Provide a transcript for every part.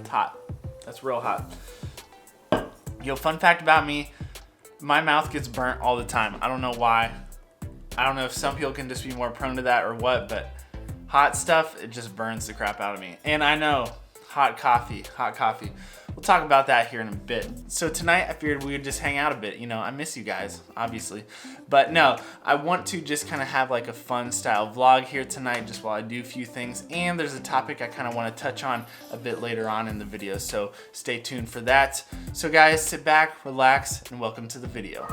hot. That's real hot. Yo, fun fact about me, my mouth gets burnt all the time. I don't know why. I don't know if some people can just be more prone to that or what, but hot stuff, it just burns the crap out of me. And I know, hot coffee. We'll talk about that here in a bit. So tonight I figured we would just hang out a bit. You know, I miss you guys, obviously. But no, I want to just kind of have like a fun style vlog here tonight just while I do a few things. And there's a topic I kind of want to touch on a bit later on in the video. So stay tuned for that. So guys, sit back, relax, and welcome to the video.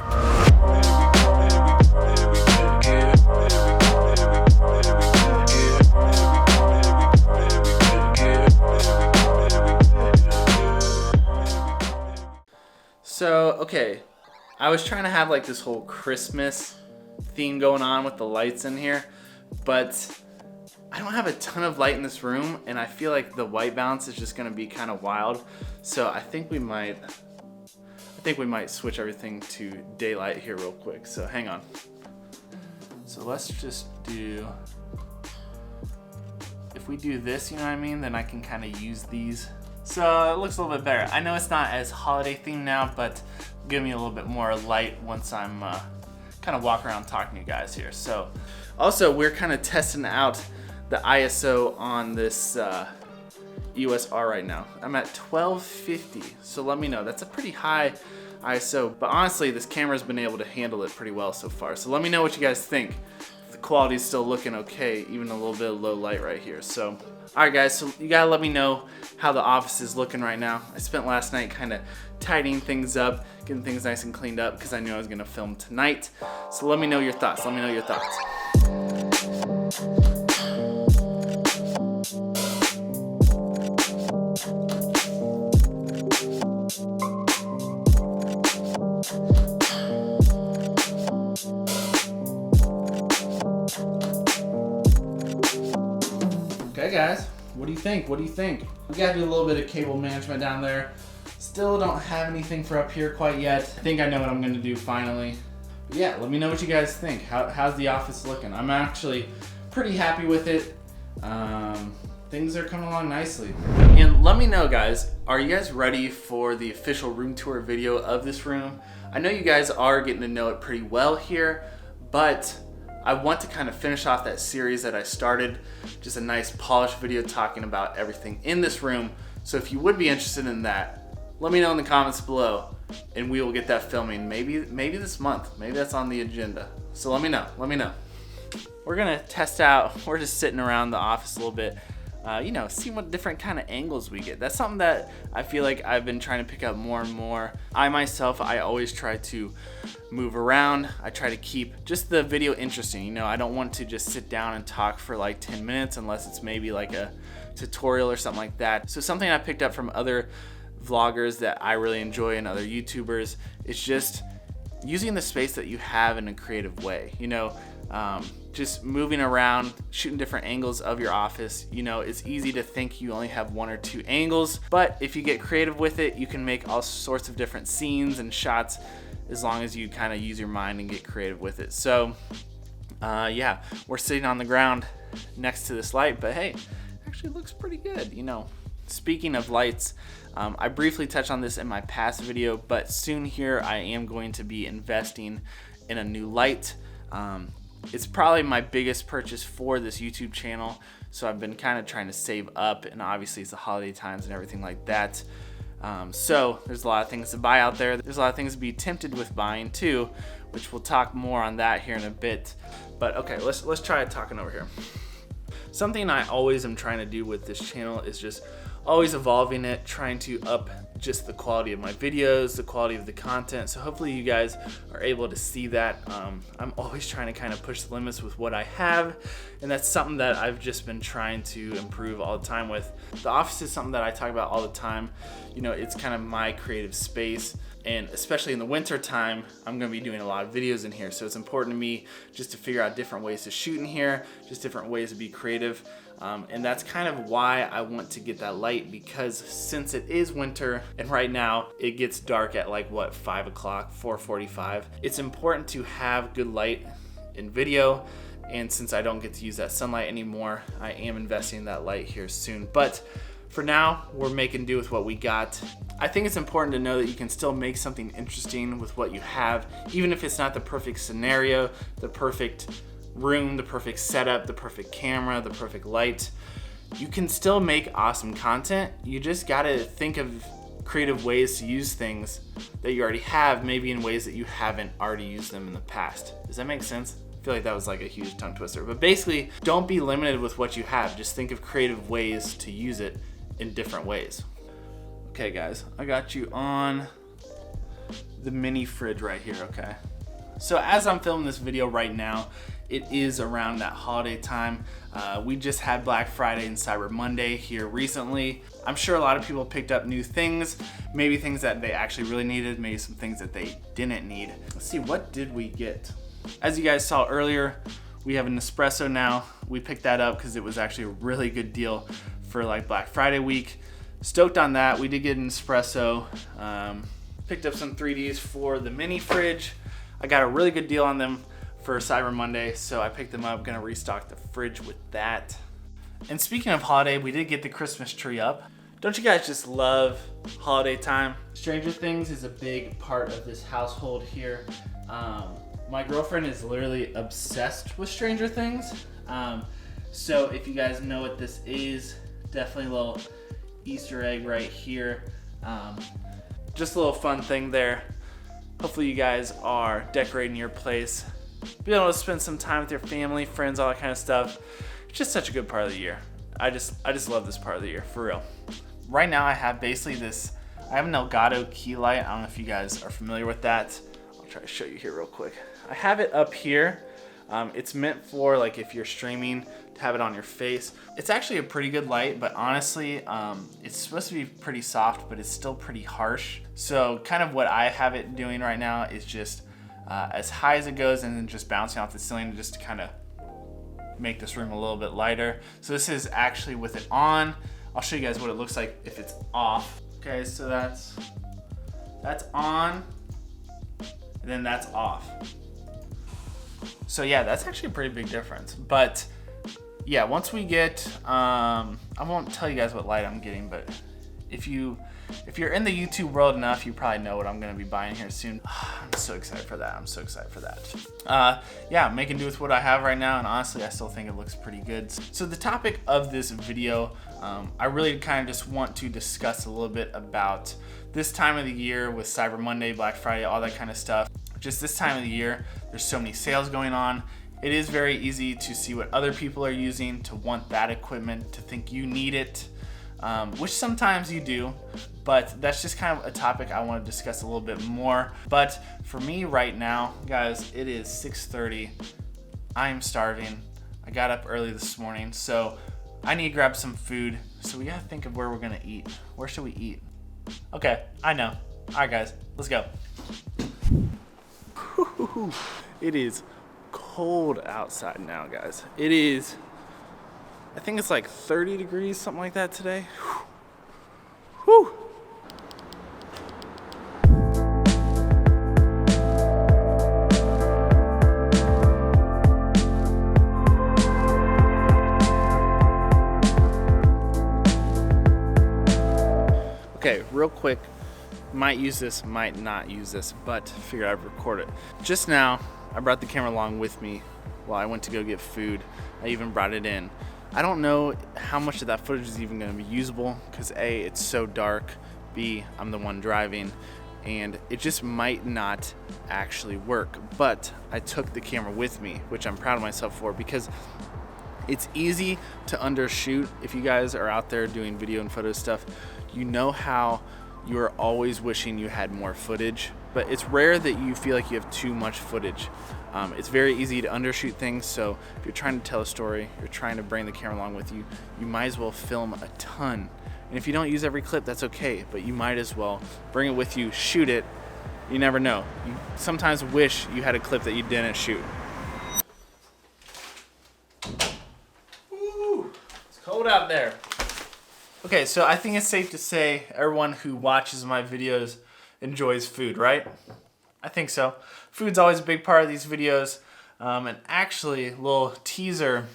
So, okay, I was trying to have like this whole Christmas theme going on with the lights in here, but I don't have a ton of light in this room, and I feel like the white balance is just gonna be kind of wild. So I think we might switch everything to daylight here real quick. So hang on. So let's just do, if we do this, you know what I mean, then I can kind of use these. So it looks a little bit better. I know it's not as holiday themed now, but give me a little bit more light once I'm kind of walking around talking to you guys here. So also we're kind of testing out the ISO on this EOS R right now. I'm at 1250, so let me know. That's a pretty high ISO, but honestly this camera's been able to handle it pretty well so far. So let me know what you guys think. The quality's still looking okay, even a little bit of low light right here. So alright guys, so you gotta let me know how the office is looking right now. I spent last night kind of tidying things up, getting things nice and cleaned up because I knew I was gonna film tonight. So let me know your thoughts. Okay guys, what do you think? We gotta do a little bit of cable management down there. Still don't have anything for up here quite yet. I think I know what I'm gonna do finally. But yeah, let me know what you guys think. How's the office looking? I'm actually pretty happy with it. Things are coming along nicely. And let me know guys, are you guys ready for the official room tour video of this room? I know you guys are getting to know it pretty well here, but I want to kind of finish off that series that I started, just a nice polished video talking about everything in this room. So if you would be interested in that, let me know in the comments below and we will get that filming maybe this month. Maybe that's on the agenda. So let me know. We're gonna test out, we're just sitting around the office a little bit, you know, see what different kind of angles we get. That's something that I feel like I've been trying to pick up more and more. I always try to move around. I try to keep just the video interesting. You know, I don't want to just sit down and talk for like 10 minutes unless it's maybe like a tutorial or something like that. So something I picked up from other vloggers that I really enjoy and other YouTubers is just using the space that you have in a creative way. You know, just moving around, shooting different angles of your office. You know, it's easy to think you only have one or two angles, but if you get creative with it, you can make all sorts of different scenes and shots as long as you kind of use your mind and get creative with it. So yeah, we're sitting on the ground next to this light, but hey, actually looks pretty good, you know. Speaking of lights, I briefly touched on this in my past video, but soon here I am going to be investing in a new light. It's probably my biggest purchase for this YouTube channel, so I've been kind of trying to save up, and obviously it's the holiday times and everything like that. So there's a lot of things to buy out there. There's a lot of things to be tempted with buying too, which we'll talk more on that here in a bit. But okay, let's try talking over here. Something I always am trying to do with this channel is just always evolving it, trying to up just the quality of my videos, the quality of the content. So hopefully you guys are able to see that. I'm always trying to kind of push the limits with what I have, and that's something that I've just been trying to improve all the time with. The office is something that I talk about all the time. You know, it's kind of my creative space, and especially in the winter time, I'm gonna be doing a lot of videos in here. So it's important to me just to figure out different ways to shoot in here, just different ways to be creative. And that's kind of why I want to get that light, because since it is winter and right now it gets dark at like what, 5 o'clock, 4:45, it's important to have good light in video. And since I don't get to use that sunlight anymore, I am investing in that light here soon. But for now, we're making do with what we got. I think it's important to know that you can still make something interesting with what you have, even if it's not the perfect scenario, the perfect room, the perfect setup, the perfect camera, the perfect light. You can still make awesome content. You just gotta think of creative ways to use things that you already have, maybe in ways that you haven't already used them in the past. Does that make sense? I feel like that was like a huge tongue twister, but basically, don't be limited with what you have. Just think of creative ways to use it in different ways. Okay guys, I got you on the mini fridge right here, okay? So as I'm filming this video right now, it is around that holiday time. We just had Black Friday and Cyber Monday here recently. I'm sure a lot of people picked up new things, maybe things that they actually really needed, maybe some things that they didn't need. Let's see, what did we get? As you guys saw earlier, we have an espresso now. We picked that up because it was actually a really good deal for like Black Friday week. Stoked on that. We did get an espresso. Picked up some 3Ds for the mini fridge. I got a really good deal on them for Cyber Monday, so I picked them up. Gonna restock the fridge with that. And speaking of holiday, we did get the Christmas tree up. Don't you guys just love holiday time? Stranger Things is a big part of this household here. My girlfriend is literally obsessed with Stranger Things. So if you guys know what this is, definitely a little Easter egg right here. Just a little fun thing there. Hopefully you guys are decorating your place, be able to spend some time with your family, friends, all that kind of stuff. It's just such a good part of the year. I just love this part of the year, for real. Right now I have basically this, I have an Elgato key light. I don't know if you guys are familiar with that. I'll try to show you here real quick. I have it up here. It's meant for like if you're streaming to have it on your face. It's actually a pretty good light, but honestly, it's supposed to be pretty soft, but it's still pretty harsh. So kind of what I have it doing right now is just as high as it goes and then just bouncing off the ceiling just to kind of make this room a little bit lighter. So this is actually with it on. I'll show you guys what it looks like if it's off. Okay, so that's on, and then that's off. So yeah, that's actually a pretty big difference. But yeah, once we get, I won't tell you guys what light I'm getting, but if you're in the YouTube world enough, you probably know what I'm gonna be buying here soon. I'm so excited for that. I'm so excited for that. Yeah, making do with what I have right now, and honestly, I still think it looks pretty good. So the topic of this video, I really kind of just want to discuss a little bit about this time of the year with Cyber Monday, Black Friday, all that kind of stuff. Just this time of the year, there's so many sales going on. It is very easy to see what other people are using, to want that equipment, to think you need it, which sometimes you do, but that's just kind of a topic I want to discuss a little bit more. But for me right now, guys, it is 6:30. I am starving. I got up early this morning, so I need to grab some food. So we gotta think of where we're gonna eat. Where should we eat? Okay, I know. All right, guys, let's go. It is cold outside now, guys. It is, I think it's like 30 degrees, something like that today. Whew. Okay, real quick, might use this, might not use this, but figured I'd record it. Just now, I brought the camera along with me while I went to go get food. I even brought it in. I don't know how much of that footage is even gonna be usable, because A, it's so dark, B, I'm the one driving, and it just might not actually work. But I took the camera with me, which I'm proud of myself for, because it's easy to undershoot. If you guys are out there doing video and photo stuff, you know how you're always wishing you had more footage, but it's rare that you feel like you have too much footage. It's very easy to undershoot things, so if you're trying to tell a story, you're trying to bring the camera along with you, you might as well film a ton. And if you don't use every clip, that's okay, but you might as well bring it with you, shoot it. You never know. You sometimes wish you had a clip that you didn't shoot. Woo, it's cold out there. Okay, so I think it's safe to say everyone who watches my videos enjoys food, right? I think so. Food's always a big part of these videos. And actually, a little teaser,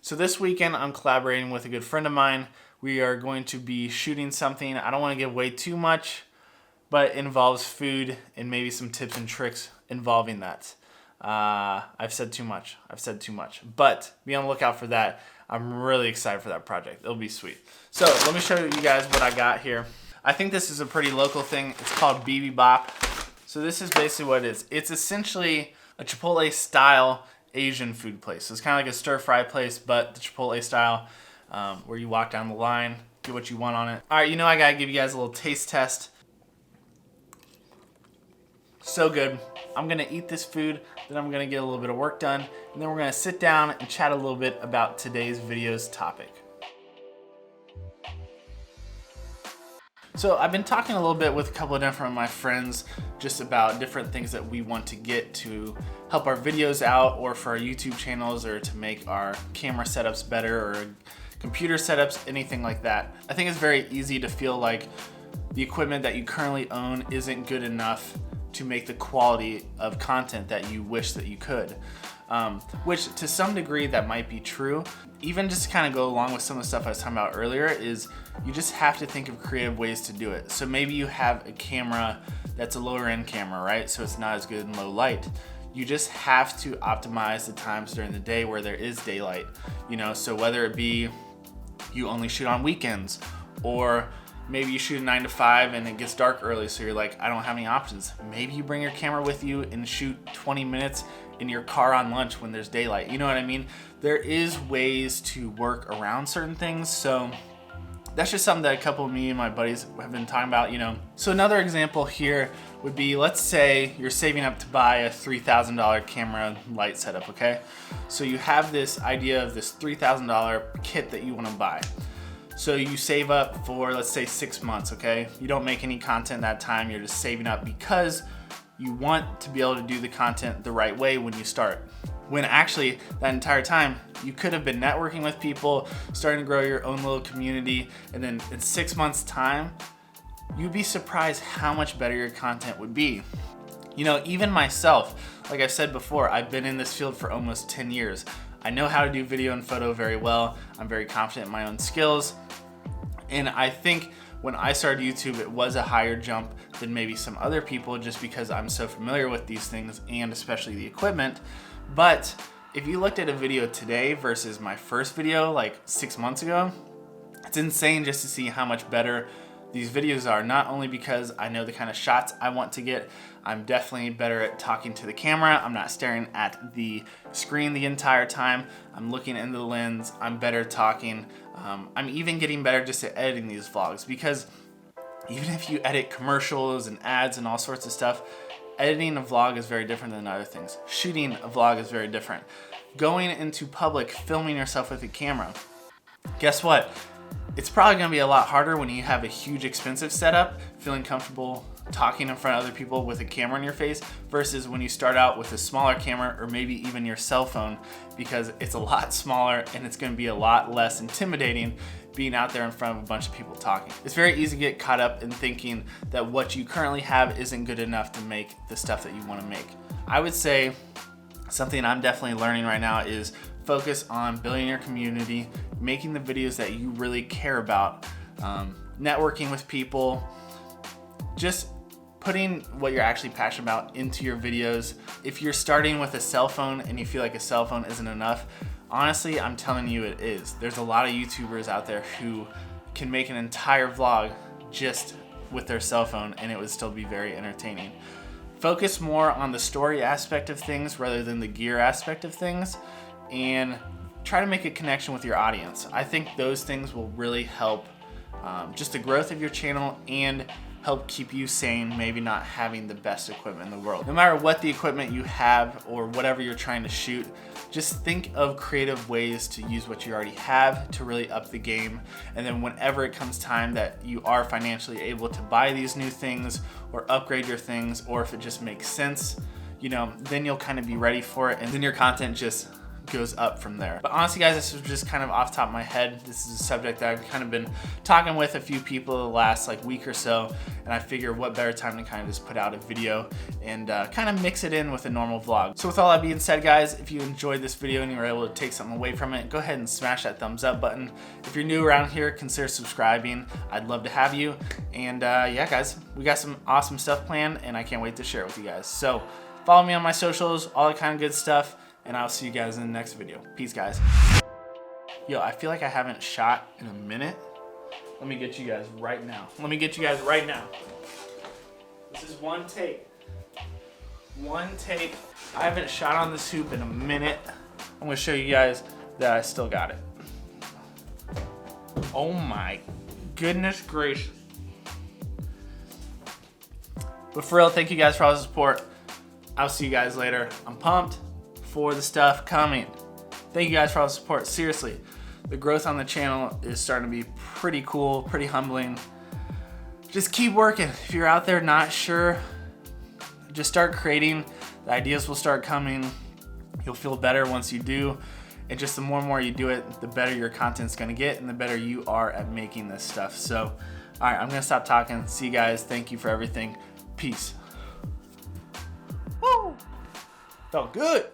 So this weekend I'm collaborating with a good friend of mine. We are going to be shooting something. I don't want to give away too much, but it involves food and maybe some tips and tricks involving that. I've said too much. But be on the lookout for that. I'm really excited for that project. It'll be sweet. So let me show you guys what I got here. I think this is a pretty local thing. It's called BB Bop. So this is basically what it is. It's essentially a Chipotle style Asian food place. So it's kind of like a stir fry place, but the Chipotle style, where you walk down the line, get what you want on it. All right, I gotta give you guys a little taste test. So good. I'm gonna eat this food, then I'm gonna get a little bit of work done, and then we're gonna sit down and chat a little bit about today's video's topic. So I've been talking a little bit with a couple of different of my friends just about different things that we want to get to help our videos out, or for our YouTube channels, or to make our camera setups better, or computer setups, anything like that. I think it's very easy to feel like the equipment that you currently own isn't good enough to make the quality of content that you wish that you could. Which to some degree that might be true. Even just to kind of go along with some of the stuff I was talking about earlier, is you just have to think of creative ways to do it. So maybe you have a camera that's a lower end camera, right? So it's not as good in low light. You just have to optimize the times during the day where there is daylight. So whether it be you only shoot on weekends, or maybe you shoot a 9 to 5 and it gets dark early, so you're like, I don't have any options. Maybe you bring your camera with you and shoot 20 minutes in your car on lunch when there's daylight. You know what I mean? There is ways to work around certain things. So that's just something that a couple of me and my buddies have been talking about, So another example here would be, let's say you're saving up to buy a $3,000 camera light setup, okay? So you have this idea of this $3,000 kit that you want to buy. So you save up for, let's say, 6 months, okay? You don't make any content that time, you're just saving up because you want to be able to do the content the right way when you start. When actually, that entire time, you could have been networking with people, starting to grow your own little community, and then in 6 months' time, you'd be surprised how much better your content would be. Even myself, like I've said before, I've been in this field for almost 10 years. I know how to do video and photo very well. I'm very confident in my own skills. And I think when I started YouTube, it was a higher jump than maybe some other people, just because I'm so familiar with these things, and especially the equipment. But if you looked at a video today versus my first video like 6 months ago, it's insane just to see how much better these videos are. Not only because I know the kind of shots I want to get, I'm definitely better at talking to the camera. I'm not staring at the screen the entire time. I'm looking into the lens. I'm better talking. I'm even getting better just at editing these vlogs, because even if you edit commercials and ads and all sorts of stuff, editing a vlog is very different than other things. Shooting a vlog is very different. Going into public, filming yourself with a camera. Guess what? It's probably gonna be a lot harder when you have a huge expensive setup, feeling comfortable talking in front of other people with a camera in your face, versus when you start out with a smaller camera, or maybe even your cell phone, because it's a lot smaller and it's gonna be a lot less intimidating being out there in front of a bunch of people talking. It's very easy to get caught up in thinking that what you currently have isn't good enough to make the stuff that you wanna make. I would say something I'm definitely learning right now is focus on building your community, making the videos that you really care about, networking with people, just putting what you're actually passionate about into your videos. If you're starting with a cell phone and you feel like a cell phone isn't enough, honestly, I'm telling you it is. There's a lot of YouTubers out there who can make an entire vlog just with their cell phone, and it would still be very entertaining. Focus more on the story aspect of things rather than the gear aspect of things, and try to make a connection with your audience. I think those things will really help just the growth of your channel, and help keep you sane, maybe not having the best equipment in the world. No matter what the equipment you have or whatever you're trying to shoot, just think of creative ways to use what you already have to really up the game. And then whenever it comes time that you are financially able to buy these new things or upgrade your things, or if it just makes sense, then you'll kind of be ready for it, and then your content just goes up from there. But honestly guys, this was just kind of off the top of my head. This is a subject that I've kind of been talking with a few people the last like week or so, and I figure what better time to kind of just put out a video and kind of mix it in with a normal vlog. So with all that being said guys, if you enjoyed this video and you were able to take something away from it, go ahead and smash that thumbs up button. If you're new around here, consider subscribing. I'd love to have you. And yeah guys, we got some awesome stuff planned and I can't wait to share it with you guys. So follow me on my socials, all that kind of good stuff, and I'll see you guys in the next video. Peace guys. Yo, I feel like I haven't shot in a minute. Let me get you guys right now. This is one take. One take. I haven't shot on this hoop in a minute. I'm gonna show you guys that I still got it. Oh my goodness gracious. But for real, thank you guys for all the support. I'll see you guys later. I'm pumped for the stuff coming. Thank you guys for all the support. Seriously, the growth on the channel is starting to be pretty cool, pretty humbling. Just keep working. If you're out there not sure, just start creating. The ideas will start coming. You'll feel better once you do. And just the more and more you do it, the better your content's gonna get and the better you are at making this stuff. So, all right, I'm gonna stop talking. See you guys. Thank you for everything. Peace. Woo! Felt good.